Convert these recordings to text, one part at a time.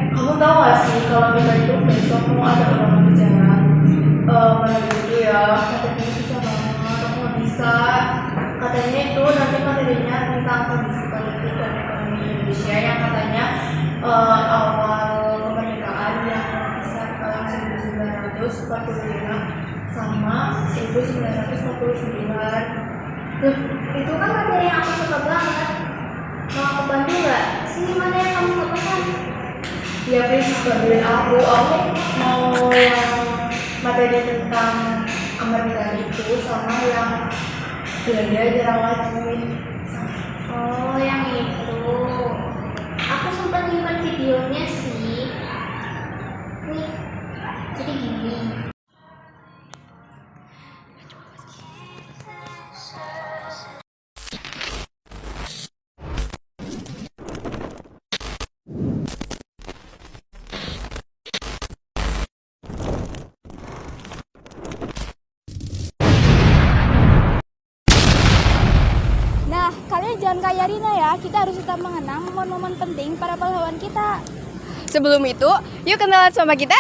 Kamu tahu gak sih kalau kita itu besok mau ada ulangan bicara malam itu ya, katanya susah banget, aku nggak bisa. Katanya itu nanti materinya tentang kondisi politik dan ekonomi Indonesia yang katanya awal kemerdekaan yang kisah tahun 1945 sama 1949. Loh, itu kan materi yang aku suka banget. Mau aku bantu nggak? Sini mana yang kamu sukakan? Ya please bantuin aku mau yang materi tentang kemerdekaan itu sama yang Belanda Jarawat. Oh, yang itu. Aku sempat nyimpan videonya sih. Nih, jadi gini. Nah, kalian jangan kayak Rina ya, kita harus tetap mengenang momen-momen penting para pahlawan kita. Sebelum itu, yuk kenalan sama kita.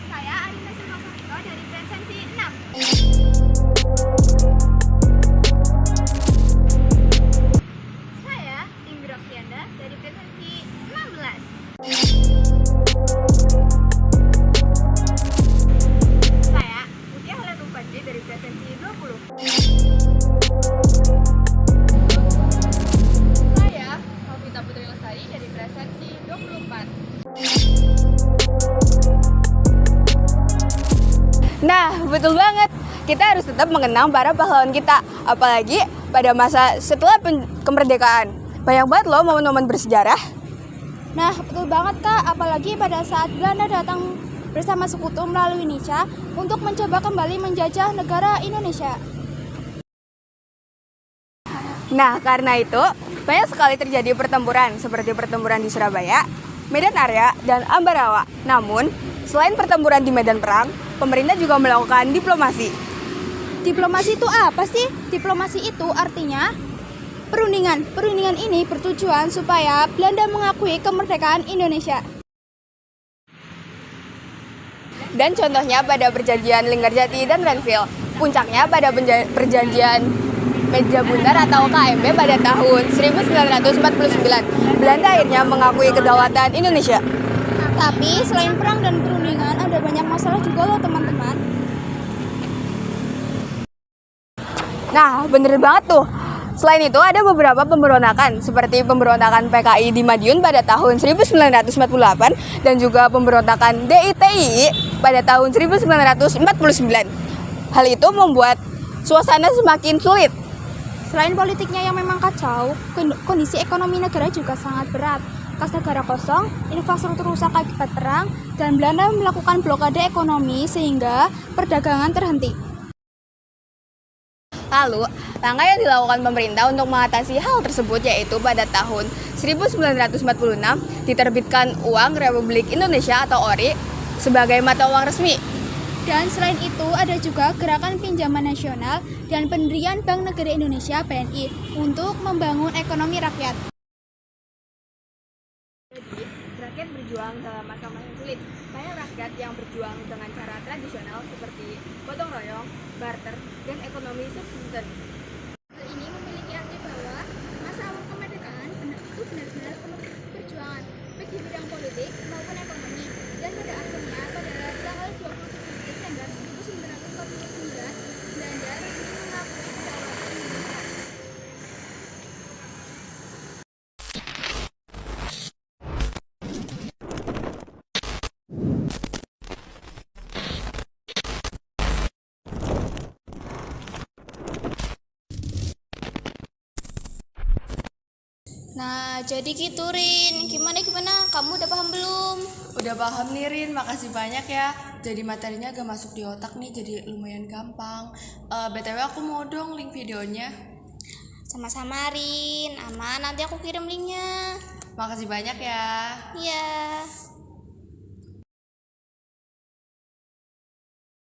Saya Arina Silvasarito dari Presensi 6. Saya Indra Fianda dari Presensi 16. Saya Mutia Halatu Fadli dari Presensi 20. Saya Novita Putri Lestari dari Presensi 24. Nah, betul banget. Kita harus tetap mengenang para pahlawan kita, apalagi pada masa setelah kemerdekaan. Banyak banget loh momen-momen bersejarah. Nah, betul banget Kak, apalagi pada saat Belanda datang bersama sekutu melalui Nica untuk mencoba kembali menjajah negara Indonesia. Nah, karena itu, banyak sekali terjadi pertempuran, seperti pertempuran di Surabaya, Medan Area, dan Ambarawa. Namun, selain pertempuran di medan perang, pemerintah juga melakukan diplomasi. Diplomasi itu apa sih? Diplomasi itu artinya perundingan. Perundingan ini bertujuan supaya Belanda mengakui kemerdekaan Indonesia. Dan contohnya pada perjanjian Linggarjati dan Renville. Puncaknya pada perjanjian Meja Bundar atau KMB pada tahun 1949. Belanda akhirnya mengakui kedaulatan Indonesia. Tapi selain perang dan perundingan ada banyak masalah juga loh teman-teman. Nah, bener banget tuh. Selain itu ada beberapa pemberontakan seperti pemberontakan PKI di Madiun pada tahun 1948 dan juga pemberontakan DITI pada tahun 1949. Hal itu membuat suasana semakin sulit. Selain politiknya yang memang kacau, kondisi ekonomi negara juga sangat berat. Kas negara kosong, infrastruktur rusak akibat perang, dan Belanda melakukan blokade ekonomi sehingga perdagangan terhenti. Lalu, langkah yang dilakukan pemerintah untuk mengatasi hal tersebut yaitu pada tahun 1946 diterbitkan Uang Republik Indonesia atau ORI sebagai mata uang resmi. Dan selain itu ada juga gerakan pinjaman nasional dan pendirian Bank Negara Indonesia BNI untuk membangun ekonomi rakyat. Jadi, rakyat berjuang dalam masa-masa sulit. Banyak rakyat yang berjuang dengan cara tradisional seperti gotong royong, barter, dan ekonomi subsisten. Hal ini memiliki arti bahwa masa awal kemerdekaan itu benar-benar penuh perjuangan baik di bidang politik maupun ekonomi, dan pada akhirnya pada tanggal 27 Desember 1949 Belanda resmi mengakui kedaulatan Indonesia. Nah, jadi gitu Rin. Gimana? Kamu udah paham belum? Udah paham nih Rin, makasih banyak ya. Jadi materinya agak masuk di otak nih, jadi lumayan gampang. BTW aku mau dong link videonya. Sama-sama Rin. Aman, nanti aku kirim linknya. Makasih banyak ya. Iya.